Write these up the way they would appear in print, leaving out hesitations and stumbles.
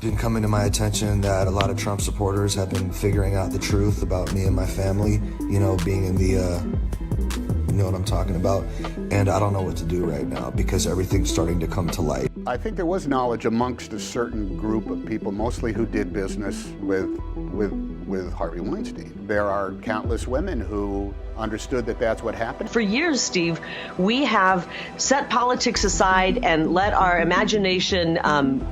been coming to my attention that a lot of Trump supporters have been figuring out the truth about me and my family, you know, being in the, you know what I'm talking about. And I don't know what to do right now because everything's starting to come to light. I think there was knowledge amongst a certain group of people, mostly who did business with Harvey Weinstein. There are countless women who understood that that's what happened. For years, Steve, we have set politics aside and let our imagination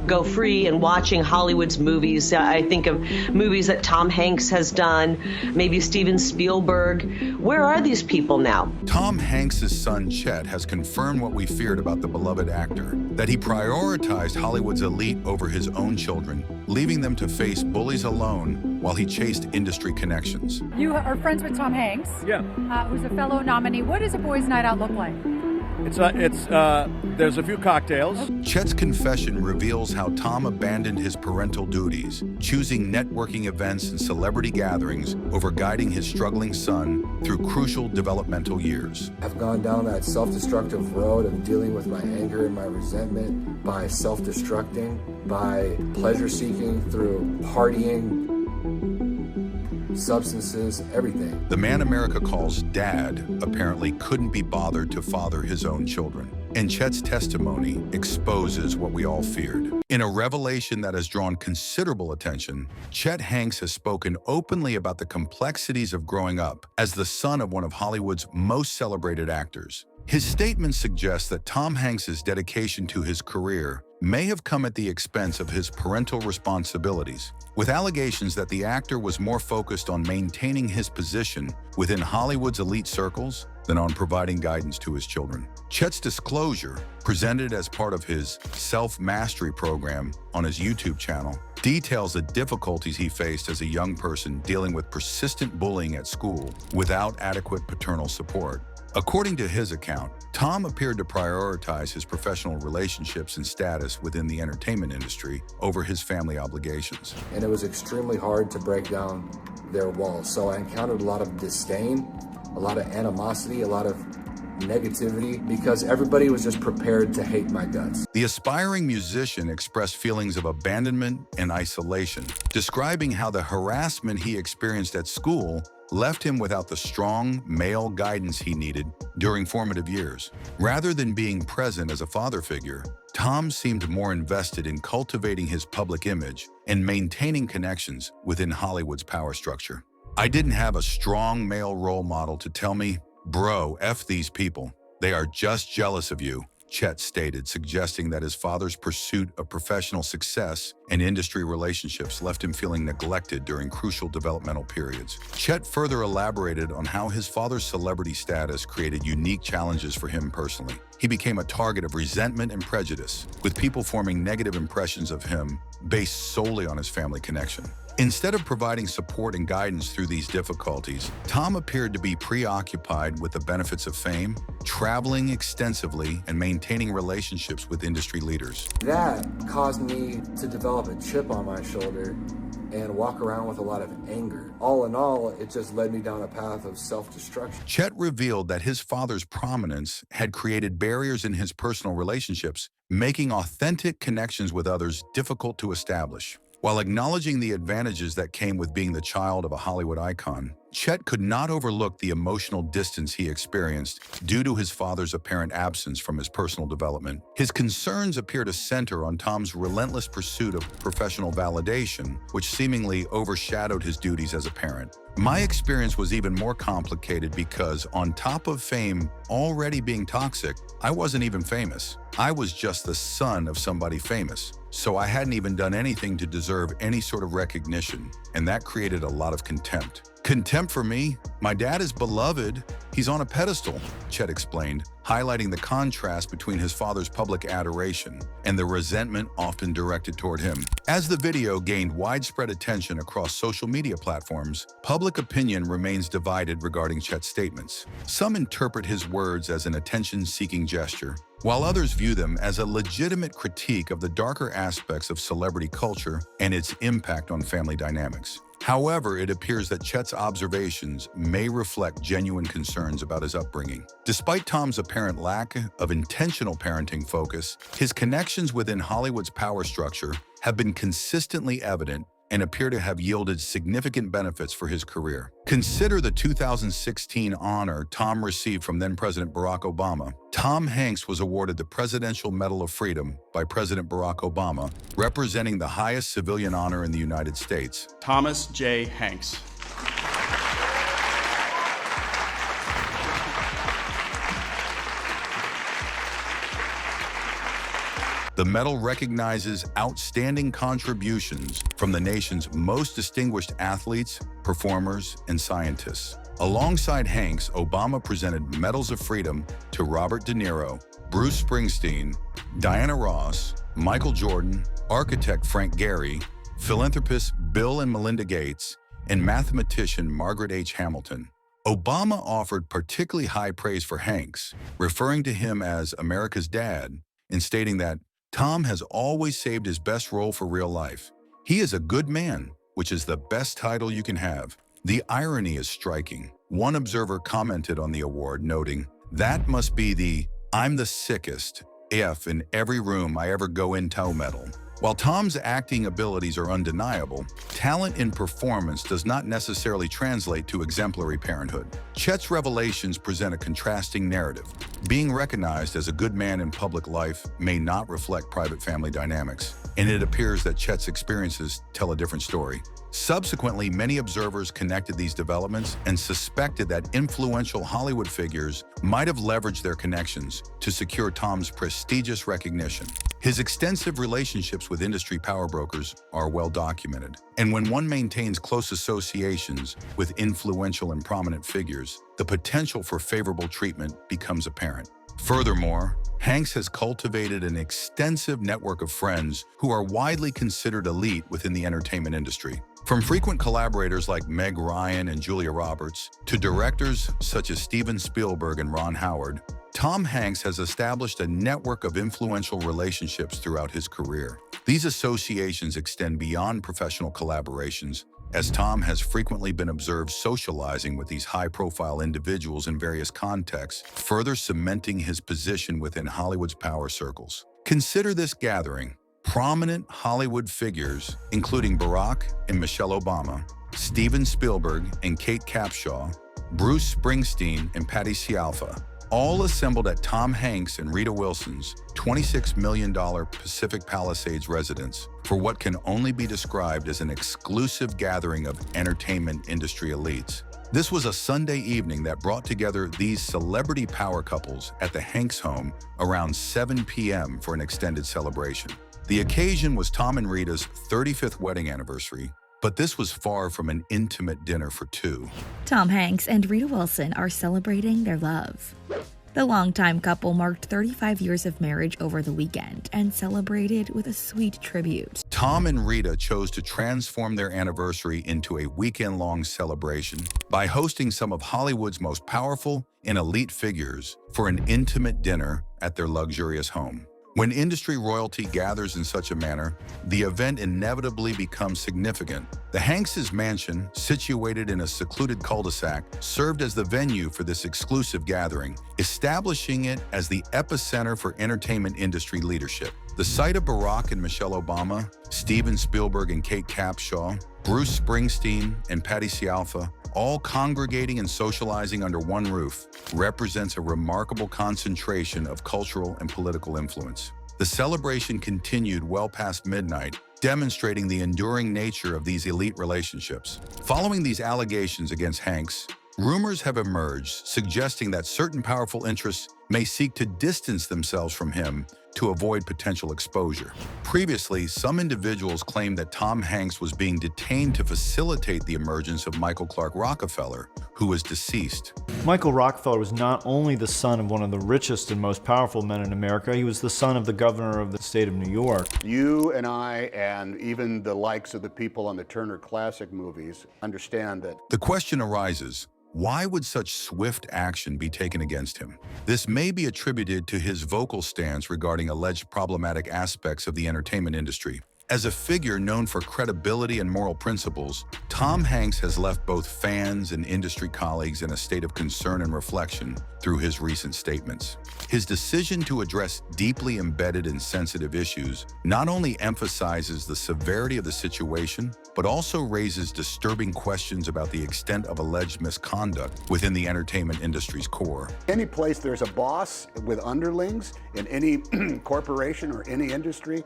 go free in watching Hollywood's movies. I think of movies that Tom Hanks has done, maybe Steven Spielberg. Where are these people now? Tom Hanks' son, Chet, has confirmed what we feared about the beloved actor, that he prioritized Hollywood's elite over his own children, leaving them to face bullies alone while he chased industry connections. You are friends with Tom Hanks? Yeah. Who's a fellow nominee. What does a boys' night out look like? There's a few cocktails. Chet's confession reveals how Tom abandoned his parental duties, choosing networking events and celebrity gatherings over guiding his struggling son through crucial developmental years. I've gone down that self-destructive road of dealing with my anger and my resentment by self-destructing, by pleasure-seeking through partying, substances, everything. The man America calls dad apparently couldn't be bothered to father his own children. And Chet's testimony exposes what we all feared. In a revelation that has drawn considerable attention, Chet Hanks has spoken openly about the complexities of growing up as the son of one of Hollywood's most celebrated actors. His statement suggests that Tom Hanks' dedication to his career may have come at the expense of his parental responsibilities, with allegations that the actor was more focused on maintaining his position within Hollywood's elite circles than on providing guidance to his children. Chet's disclosure, presented as part of his self-mastery program on his YouTube channel, details the difficulties he faced as a young person dealing with persistent bullying at school without adequate paternal support. According to his account, Tom appeared to prioritize his professional relationships and status within the entertainment industry over his family obligations. And it was extremely hard to break down their walls. So I encountered a lot of disdain, a lot of animosity, a lot of negativity, because everybody was just prepared to hate my guts. The aspiring musician expressed feelings of abandonment and isolation, describing how the harassment he experienced at school left him without the strong male guidance he needed during formative years. Rather than being present as a father figure, Tom seemed more invested in cultivating his public image and maintaining connections within Hollywood's power structure. "I didn't have a strong male role model to tell me, 'Bro, F these people. They are just jealous of you,'" Chet stated, suggesting that his father's pursuit of professional success and industry relationships left him feeling neglected during crucial developmental periods. Chet further elaborated on how his father's celebrity status created unique challenges for him personally. He became a target of resentment and prejudice, with people forming negative impressions of him based solely on his family connection. Instead of providing support and guidance through these difficulties, Tom appeared to be preoccupied with the benefits of fame, traveling extensively, and maintaining relationships with industry leaders. That caused me to develop a chip on my shoulder and walk around with a lot of anger. All in all, it just led me down a path of self-destruction. Chet revealed that his father's prominence had created barriers in his personal relationships, making authentic connections with others difficult to establish. While acknowledging the advantages that came with being the child of a Hollywood icon, Chet could not overlook the emotional distance he experienced due to his father's apparent absence from his personal development. His concerns appear to center on Tom's relentless pursuit of professional validation, which seemingly overshadowed his duties as a parent. My experience was even more complicated because, on top of fame already being toxic, I wasn't even famous. I was just the son of somebody famous, so I hadn't even done anything to deserve any sort of recognition, and that created a lot of contempt. "Contempt for me? My dad is beloved. He's on a pedestal," Chet explained, highlighting the contrast between his father's public adoration and the resentment often directed toward him. As the video gained widespread attention across social media platforms, public opinion remains divided regarding Chet's statements. Some interpret his words as an attention-seeking gesture, while others view them as a legitimate critique of the darker aspects of celebrity culture and its impact on family dynamics. However, it appears that Chet's observations may reflect genuine concerns about his upbringing. Despite Tom's apparent lack of intentional parenting focus, his connections within Hollywood's power structure have been consistently evident and appear to have yielded significant benefits for his career. Consider the 2016 honor Tom received from then-President Barack Obama. Tom Hanks was awarded the Presidential Medal of Freedom by President Barack Obama, representing the highest civilian honor in the United States. Thomas J. Hanks. The medal recognizes outstanding contributions from the nation's most distinguished athletes, performers, and scientists. Alongside Hanks, Obama presented Medals of Freedom to Robert De Niro, Bruce Springsteen, Diana Ross, Michael Jordan, architect Frank Gehry, philanthropists Bill and Melinda Gates, and mathematician Margaret H. Hamilton. Obama offered particularly high praise for Hanks, referring to him as America's dad, and stating that Tom has always saved his best role for real life. He is a good man, which is the best title you can have. The irony is striking. One observer commented on the award, noting, "That must be the I'm the sickest F in every room I ever go into medal." While Tom's acting abilities are undeniable, talent in performance does not necessarily translate to exemplary parenthood. Chet's revelations present a contrasting narrative. Being recognized as a good man in public life may not reflect private family dynamics, and it appears that Chet's experiences tell a different story. Subsequently, many observers connected these developments and suspected that influential Hollywood figures might have leveraged their connections to secure Tom's prestigious recognition. His extensive relationships with industry power brokers are well documented, and when one maintains close associations with influential and prominent figures, the potential for favorable treatment becomes apparent. Furthermore, Hanks has cultivated an extensive network of friends who are widely considered elite within the entertainment industry. From frequent collaborators like Meg Ryan and Julia Roberts to directors such as Steven Spielberg and Ron Howard, Tom Hanks has established a network of influential relationships throughout his career. These associations extend beyond professional collaborations, as Tom has frequently been observed socializing with these high-profile individuals in various contexts, further cementing his position within Hollywood's power circles. Consider this gathering: prominent Hollywood figures, including Barack and Michelle Obama, Steven Spielberg and Kate Capshaw, Bruce Springsteen and Patty Scialfa, all assembled at Tom Hanks and Rita Wilson's $26 million Pacific Palisades residence for what can only be described as an exclusive gathering of entertainment industry elites. This was a Sunday evening that brought together these celebrity power couples at the Hanks home around 7 p.m. for an extended celebration. The occasion was Tom and Rita's 35th wedding anniversary, but this was far from an intimate dinner for two. Tom Hanks and Rita Wilson are celebrating their love. The longtime couple marked 35 years of marriage over the weekend and celebrated with a sweet tribute. Tom and Rita chose to transform their anniversary into a weekend-long celebration by hosting some of Hollywood's most powerful and elite figures for an intimate dinner at their luxurious home. When industry royalty gathers in such a manner, the event inevitably becomes significant. The Hanks' mansion, situated in a secluded cul-de-sac, served as the venue for this exclusive gathering, establishing it as the epicenter for entertainment industry leadership. The sight of Barack and Michelle Obama, Steven Spielberg and Kate Capshaw, Bruce Springsteen and Patty Scialfa, all congregating and socializing under one roof, represents a remarkable concentration of cultural and political influence. The celebration continued well past midnight, demonstrating the enduring nature of these elite relationships. Following these allegations against Hanks, rumors have emerged suggesting that certain powerful interests may seek to distance themselves from him to avoid potential exposure. Previously, some individuals claimed that Tom Hanks was being detained to facilitate the emergence of Michael Clark Rockefeller, who was deceased. Michael Rockefeller was not only the son of one of the richest and most powerful men in America, he was the son of the governor of the state of New York. You and I, and even the likes of the people on the Turner Classic Movies, understand that. The question arises, why would such swift action be taken against him? This may be attributed to his vocal stance regarding alleged problematic aspects of the entertainment industry. As a figure known for credibility and moral principles, Tom Hanks has left both fans and industry colleagues in a state of concern and reflection through his recent statements. His decision to address deeply embedded and sensitive issues not only emphasizes the severity of the situation, but also raises disturbing questions about the extent of alleged misconduct within the entertainment industry's core. Any place there's a boss with underlings in any corporation or any industry,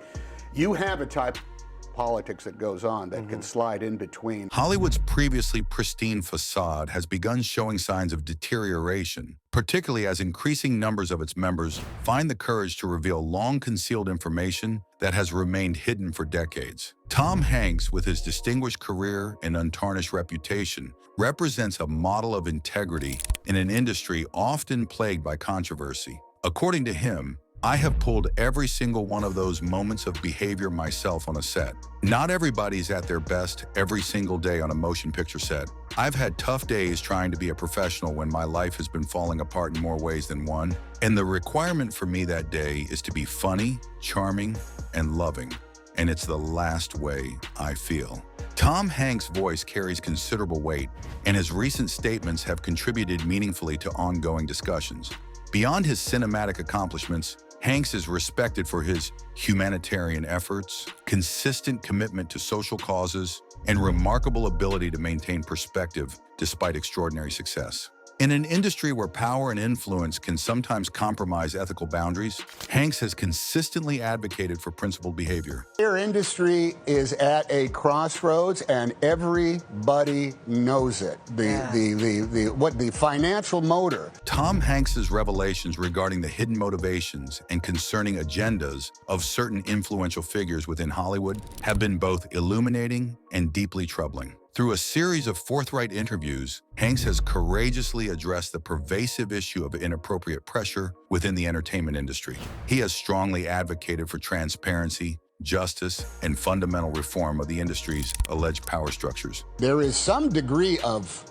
you have a type of politics that goes on that can slide in between. Hollywood's previously pristine facade has begun showing signs of deterioration, particularly as increasing numbers of its members find the courage to reveal long-concealed information that has remained hidden for decades. Tom Hanks, with his distinguished career and untarnished reputation, represents a model of integrity in an industry often plagued by controversy. According to him, I have pulled every single one of those moments of behavior myself on a set. Not everybody's at their best every single day on a motion picture set. I've had tough days trying to be a professional when my life has been falling apart in more ways than one, and the requirement for me that day is to be funny, charming, and loving, and it's the last way I feel. Tom Hanks' voice carries considerable weight, and his recent statements have contributed meaningfully to ongoing discussions. Beyond his cinematic accomplishments, Hanks is respected for his humanitarian efforts, consistent commitment to social causes, and remarkable ability to maintain perspective despite extraordinary success. In an industry where power and influence can sometimes compromise ethical boundaries, Hanks has consistently advocated for principled behavior. Our industry is at a crossroads, and everybody knows it. The financial motor. Tom Hanks's revelations regarding the hidden motivations and concerning agendas of certain influential figures within Hollywood have been both illuminating and deeply troubling. Through a series of forthright interviews, Hanks has courageously addressed the pervasive issue of inappropriate pressure within the entertainment industry. He has strongly advocated for transparency, justice, and fundamental reform of the industry's alleged power structures. There is some degree of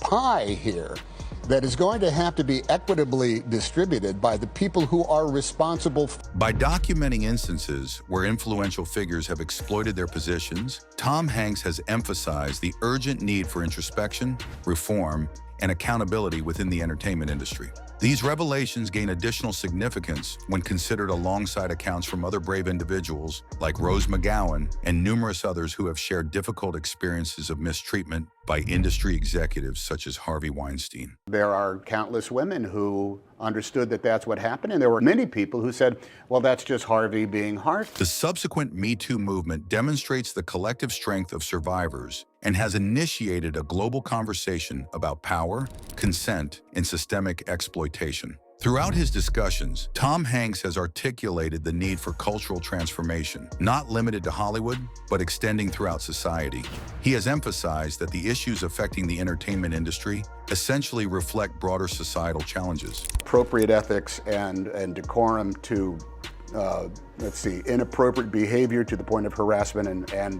pie here that is going to have to be equitably distributed by the people who are responsible. By documenting instances where influential figures have exploited their positions, Tom Hanks has emphasized the urgent need for introspection, reform, and accountability within the entertainment industry. These revelations gain additional significance when considered alongside accounts from other brave individuals like Rose McGowan and numerous others who have shared difficult experiences of mistreatment by industry executives such as Harvey Weinstein. There are countless women who understood that that's what happened, and there were many people who said, well, that's just Harvey being harsh. The subsequent Me Too movement demonstrates the collective strength of survivors and has initiated a global conversation about power, consent, and systemic exploitation. Throughout his discussions, Tom Hanks has articulated the need for cultural transformation, not limited to Hollywood, but extending throughout society. He has emphasized that the issues affecting the entertainment industry essentially reflect broader societal challenges. Appropriate ethics and decorum to, inappropriate behavior to the point of harassment and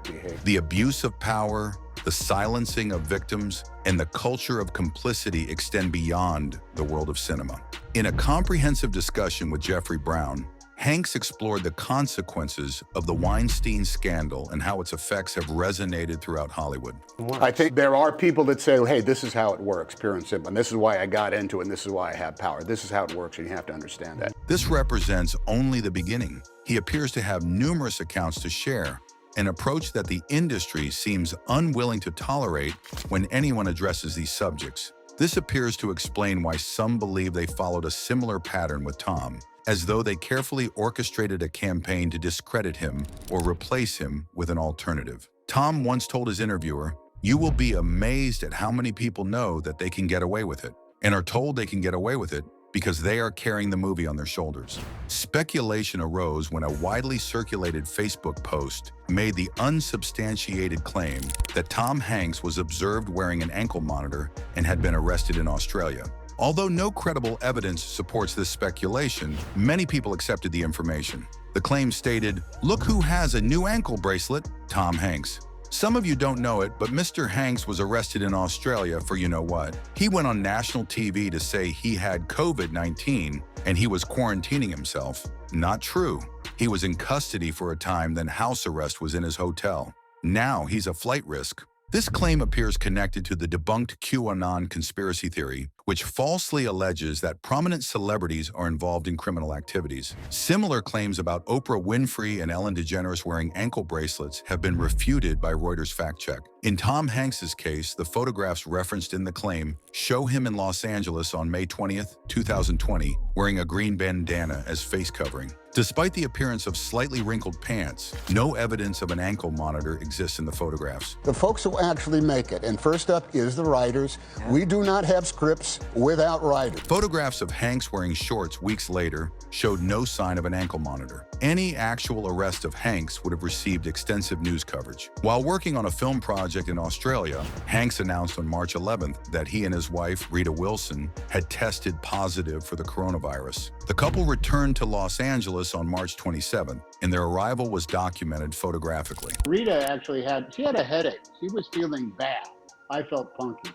behavior. The abuse of power, the silencing of victims, and the culture of complicity extend beyond the world of cinema. In a comprehensive discussion with Jeffrey Brown, Hanks explored the consequences of the Weinstein scandal and how its effects have resonated throughout Hollywood. I think there are people that say, hey, this is how it works, pure and simple, and this is why I got into it, and this is why I have power. This is how it works, and you have to understand that. This represents only the beginning. He appears to have numerous accounts to share, an approach that the industry seems unwilling to tolerate when anyone addresses these subjects. This appears to explain why some believe they followed a similar pattern with Tom, as though they carefully orchestrated a campaign to discredit him or replace him with an alternative. Tom once told his interviewer, "You will be amazed at how many people know that they can get away with it, and are told they can get away with it because they are carrying the movie on their shoulders." Speculation arose when a widely circulated Facebook post made the unsubstantiated claim that Tom Hanks was observed wearing an ankle monitor and had been arrested in Australia. Although no credible evidence supports this speculation, many people accepted the information. The claim stated, "Look who has a new ankle bracelet, Tom Hanks." Some of you don't know it, but Mr. Hanks was arrested in Australia for you know what. He went on national TV to say he had COVID-19 and he was quarantining himself. Not true. He was in custody for a time, then house arrest was in his hotel. Now he's a flight risk. This claim appears connected to the debunked QAnon conspiracy theory, which falsely alleges that prominent celebrities are involved in criminal activities. Similar claims about Oprah Winfrey and Ellen DeGeneres wearing ankle bracelets have been refuted by Reuters fact check. In Tom Hanks's case, the photographs referenced in the claim show him in Los Angeles on May 20th, 2020, wearing a green bandana as face covering. Despite the appearance of slightly wrinkled pants, no evidence of an ankle monitor exists in the photographs. The folks who actually make it, and first up is the writers. We do not have scripts without writers. Photographs of Hanks wearing shorts weeks later showed no sign of an ankle monitor. Any actual arrest of Hanks would have received extensive news coverage. While working on a film project in Australia, Hanks announced on March 11th that he and his wife, Rita Wilson, had tested positive for the coronavirus. The couple returned to Los Angeles on March 27th, and their arrival was documented photographically. Rita actually had a headache. She was feeling bad. I felt punky.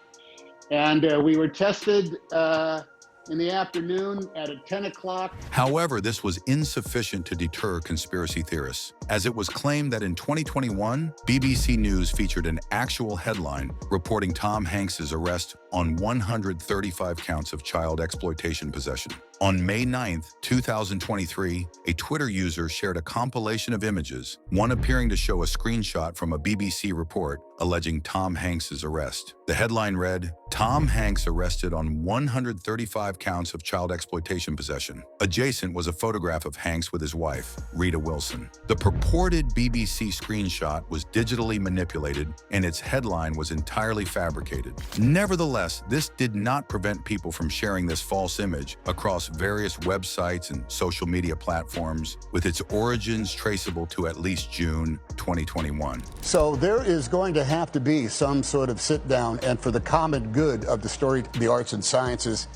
And we were tested in the afternoon at 10 o'clock. However, this was insufficient to deter conspiracy theorists, as it was claimed that in 2021, BBC News featured an actual headline reporting Tom Hanks's arrest on 135 counts of child exploitation possession. On May 9th, 2023, a Twitter user shared a compilation of images, one appearing to show a screenshot from a BBC report alleging Tom Hanks's arrest. The headline read, "Tom Hanks arrested on 135 counts of child exploitation possession." Adjacent was a photograph of Hanks with his wife, Rita Wilson. The purported BBC screenshot was digitally manipulated, and its headline was entirely fabricated. Nevertheless, this did not prevent people from sharing this false image across various websites and social media platforms, with its origins traceable to at least June 2021. So there is going to have to be some sort of sit down and for the common good of the story, the arts and sciences,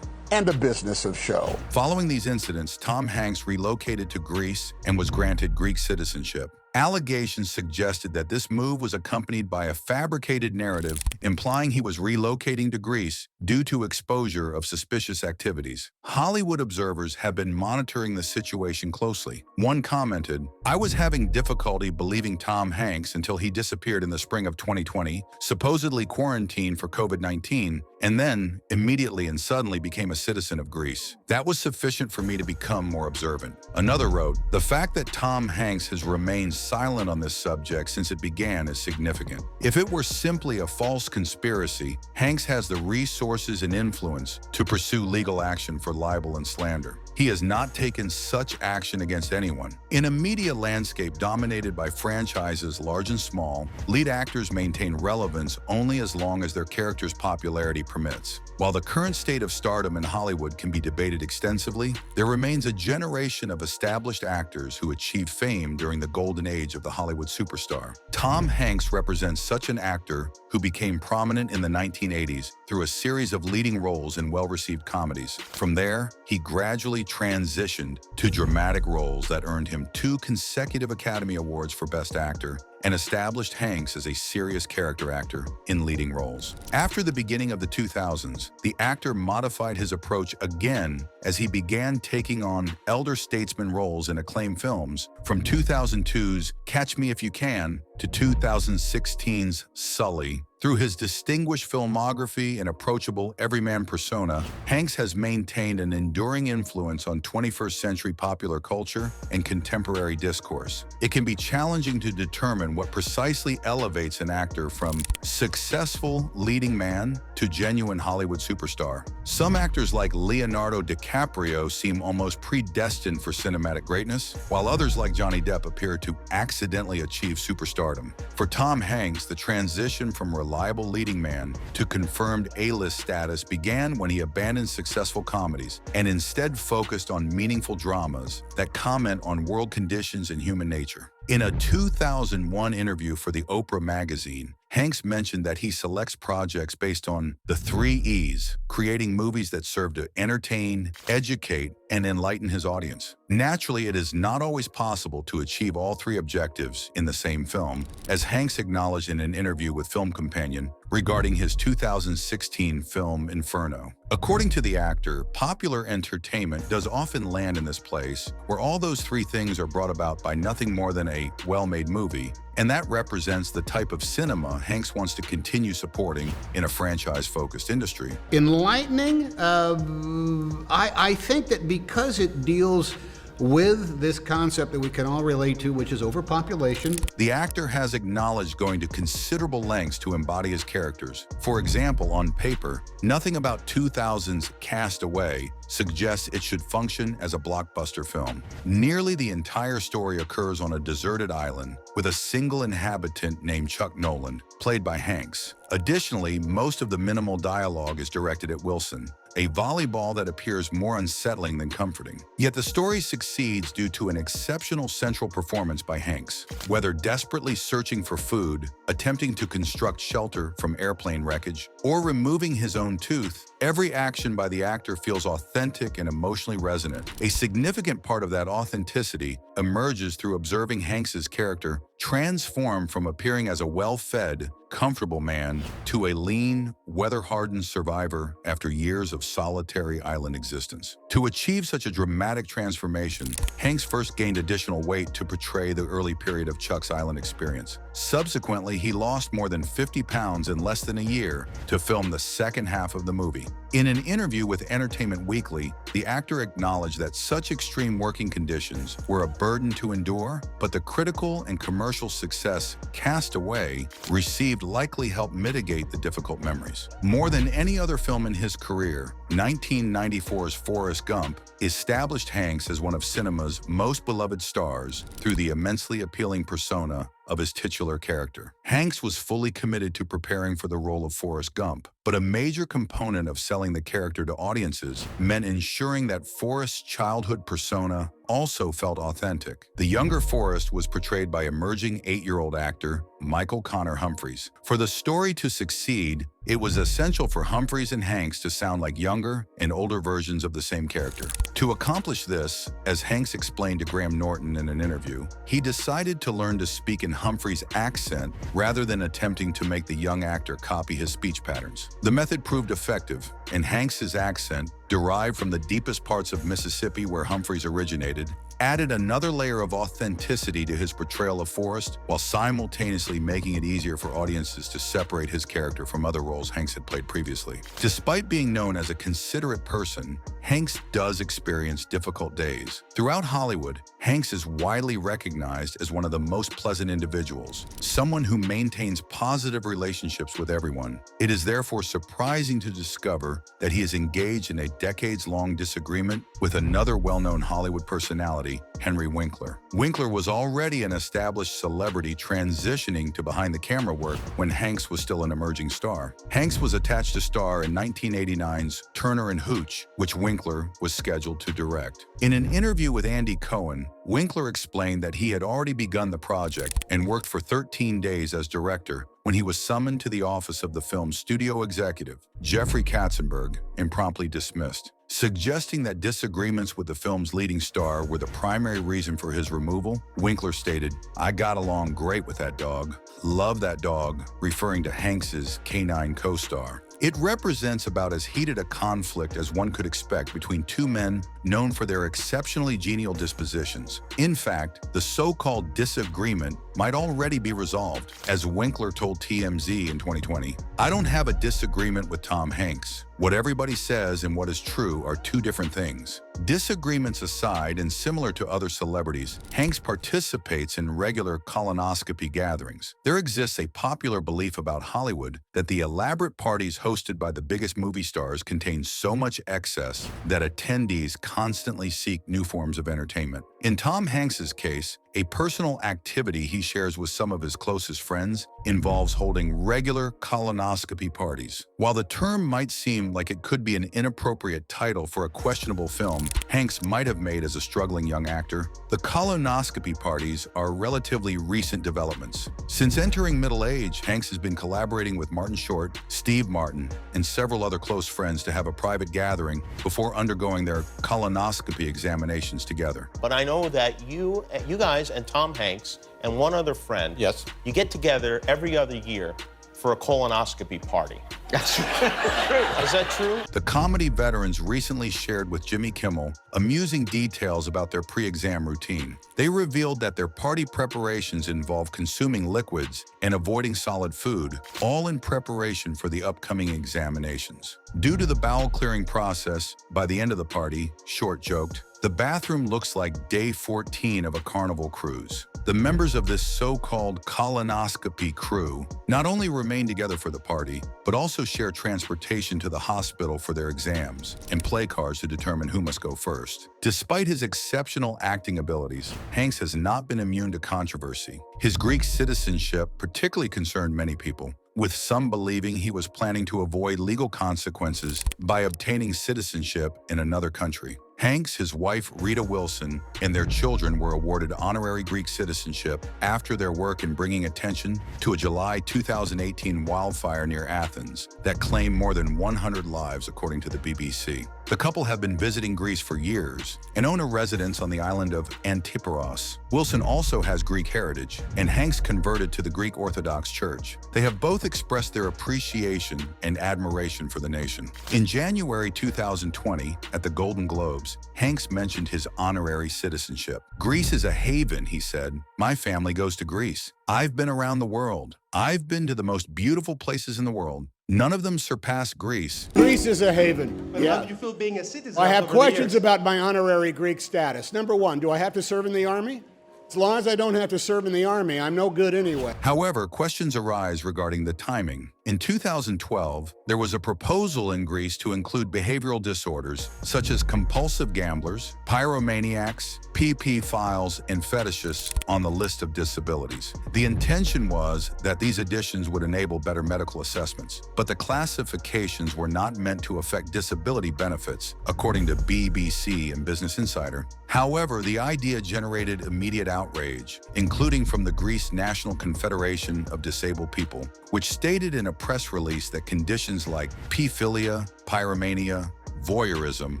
and the business of show. Following these incidents, Tom Hanks relocated to Greece and was granted Greek citizenship. Allegations suggested that this move was accompanied by a fabricated narrative implying he was relocating to Greece due to exposure of suspicious activities. Hollywood observers have been monitoring the situation closely. One commented, "I was having difficulty believing Tom Hanks until he disappeared in the spring of 2020, supposedly quarantined for COVID-19, and then immediately and suddenly became a citizen of Greece. That was sufficient for me to become more observant." Another wrote, "The fact that Tom Hanks has remained silent on this subject since it began is significant. If it were simply a false conspiracy, Hanks has the resources and influence to pursue legal action for libel and slander. He has not taken such action against anyone." In a media landscape dominated by franchises large and small, lead actors maintain relevance only as long as their character's popularity permits. While the current state of stardom in Hollywood can be debated extensively, there remains a generation of established actors who achieved fame during the golden age of the Hollywood superstar. Tom Hanks represents such an actor who became prominent in the 1980s through a series of leading roles in well-received comedies. From there, he gradually transitioned to dramatic roles that earned him 2 consecutive Academy Awards for Best Actor and established Hanks as a serious character actor in leading roles. After the beginning of the 2000s, the actor modified his approach again as he began taking on elder statesman roles in acclaimed films, from 2002's Catch Me If You Can to 2016's Sully. Through his distinguished filmography and approachable everyman persona, Hanks has maintained an enduring influence on 21st century popular culture and contemporary discourse. It can be challenging to determine what precisely elevates an actor from successful leading man to genuine Hollywood superstar. Some actors like Leonardo DiCaprio seem almost predestined for cinematic greatness, while others like Johnny Depp appear to accidentally achieve superstardom. For Tom Hanks, the transition from reliable leading man to confirmed A-list status began when he abandoned successful comedies and instead focused on meaningful dramas that comment on world conditions and human nature. In a 2001 interview for the Oprah magazine, Hanks mentioned that he selects projects based on the 3 E's, creating movies that serve to entertain, educate, and enlighten his audience. Naturally, it is not always possible to achieve all 3 objectives in the same film, as Hanks acknowledged in an interview with Film Companion regarding his 2016 film Inferno. According to the actor, popular entertainment does often land in this place where all those 3 things are brought about by nothing more than a well-made movie, and that represents the type of cinema Hanks wants to continue supporting in a franchise-focused industry. Enlightening? I think that because it deals with this concept that we can all relate to, which is overpopulation. The actor has acknowledged going to considerable lengths to embody his characters. For example, on paper, nothing about 2000's Cast Away suggests it should function as a blockbuster film. Nearly the entire story occurs on a deserted island with a single inhabitant named Chuck Noland, played by Hanks. Additionally, most of the minimal dialogue is directed at Wilson, a volleyball that appears more unsettling than comforting. Yet the story succeeds due to an exceptional central performance by Hanks. Whether desperately searching for food, attempting to construct shelter from airplane wreckage, or removing his own tooth, every action by the actor feels authentic and emotionally resonant. A significant part of that authenticity emerges through observing Hanks's character transform from appearing as a well-fed, comfortable man to a lean, weather-hardened survivor after years of solitary island existence. To achieve such a dramatic transformation, Hanks first gained additional weight to portray the early period of Chuck's island experience. Subsequently, he lost more than 50 pounds in less than a year to film the second half of the movie. In an interview with Entertainment Weekly, the actor acknowledged that such extreme working conditions were a burden to endure, but the critical and commercial success Cast Away received likely helped mitigate the difficult memories. More than any other film in his career, 1994's Forrest Gump established Hanks as one of cinema's most beloved stars through the immensely appealing persona of his titular character. Hanks was fully committed to preparing for the role of Forrest Gump, but a major component of selling the character to audiences meant ensuring that Forrest's childhood persona also felt authentic. The younger Forrest was portrayed by emerging 8-year-old actor Michael Connor Humphreys. For the story to succeed, it was essential for Humphreys and Hanks to sound like younger and older versions of the same character. To accomplish this, as Hanks explained to Graham Norton in an interview, he decided to learn to speak in Humphreys' accent rather than attempting to make the young actor copy his speech patterns. The method proved effective, and Hanks' accent, derived from the deepest parts of Mississippi where Humphreys originated, added another layer of authenticity to his portrayal of Forrest, while simultaneously making it easier for audiences to separate his character from other roles Hanks had played previously. Despite being known as a considerate person, Hanks does experience difficult days. Throughout Hollywood, Hanks is widely recognized as one of the most pleasant individuals, someone who maintains positive relationships with everyone. It is therefore surprising to discover that he is engaged in a decades-long disagreement with another well-known Hollywood personality, Henry Winkler. Winkler was already an established celebrity transitioning to behind-the-camera work when Hanks was still an emerging star. Hanks was attached to star in 1989's Turner and Hooch, which Winkler was scheduled to direct. In an interview with Andy Cohen, Winkler explained that he had already begun the project and worked for 13 days as director when he was summoned to the office of the film's studio executive, Jeffrey Katzenberg, and promptly dismissed. Suggesting that disagreements with the film's leading star were the primary reason for his removal, Winkler stated, "I got along great with that dog. Love that dog," referring to Hanks's canine co-star. It represents about as heated a conflict as one could expect between two men known for their exceptionally genial dispositions. In fact, the so-called disagreement might already be resolved, as Winkler told TMZ in 2020. "I don't have a disagreement with Tom Hanks. What everybody says and what is true are two different things." Disagreements aside, and similar to other celebrities, Hanks participates in regular colonoscopy gatherings. There exists a popular belief about Hollywood that the elaborate parties hosted by the biggest movie stars contain so much excess that attendees constantly seek new forms of entertainment. In Tom Hanks's case, A personal activity he shares with some of his closest friends involves holding regular colonoscopy parties. While the term might seem like it could be an inappropriate title for a questionable film Hanks might have made as a struggling young actor, the colonoscopy parties are relatively recent developments. Since entering middle age, Hanks has been collaborating with Martin Short, Steve Martin, and several other close friends to have a private gathering before undergoing their colonoscopy examinations together. But I know that you guys and Tom Hanks and one other friend, yes, you get together every other year for a colonoscopy party. That's true. Is that true? The comedy veterans recently shared with Jimmy Kimmel amusing details about their pre-exam routine. They revealed that their party preparations involve consuming liquids and avoiding solid food, all in preparation for the upcoming examinations. Due to the bowel clearing process, by the end of the party, Short joked, "The bathroom looks like day 14 of a carnival cruise." The members of this so-called colonoscopy crew not only remain together for the party, but also share transportation to the hospital for their exams and play cards to determine who must go first. Despite his exceptional acting abilities, Hanks has not been immune to controversy. His Greek citizenship particularly concerned many people, with some believing he was planning to avoid legal consequences by obtaining citizenship in another country. Hanks, his wife Rita Wilson, and their children were awarded honorary Greek citizenship after their work in bringing attention to a July 2018 wildfire near Athens that claimed more than 100 lives, according to the BBC. The couple have been visiting Greece for years and own a residence on the island of Antiparos. Wilson also has Greek heritage, and Hanks converted to the Greek Orthodox Church. They have both expressed their appreciation and admiration for the nation. In January 2020, at the Golden Globes, Hanks mentioned his honorary citizenship. "Greece is a haven," he said. "My family goes to Greece. I've been around the world. I've been to the most beautiful places in the world. None of them surpass Greece." Greece is a haven. But how do you feel being a citizen? I have over questions the years? about my honorary Greek status. Number one, do I have to serve in the army? As long as I don't have to serve in the army, I'm no good anyway. However, questions arise regarding the timing. In 2012, there was a proposal in Greece to include behavioral disorders such as compulsive gamblers, pyromaniacs, PP-philes, and fetishists on the list of disabilities. The intention was that these additions would enable better medical assessments, but the classifications were not meant to affect disability benefits, according to BBC and Business Insider. However, the idea generated immediate outrage, including from the Greece National Confederation of Disabled People, which stated in a press release that conditions like pedophilia, pyromania, voyeurism,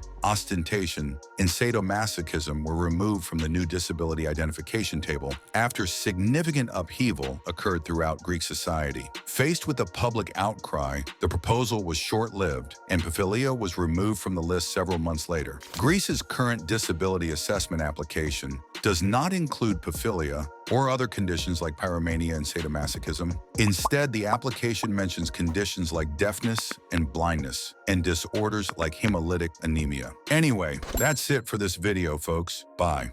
ostentation, and sadomasochism were removed from the new disability identification table after significant upheaval occurred throughout Greek society. Faced with a public outcry, the proposal was short-lived, and pedophilia was removed from the list several months later. Greece's current disability assessment application does not include pedophilia or other conditions like pyromania and sadomasochism. Instead, the application mentions conditions like deafness and blindness, and disorders like hemolytic anemia. Anyway, that's it for this video, folks. Bye.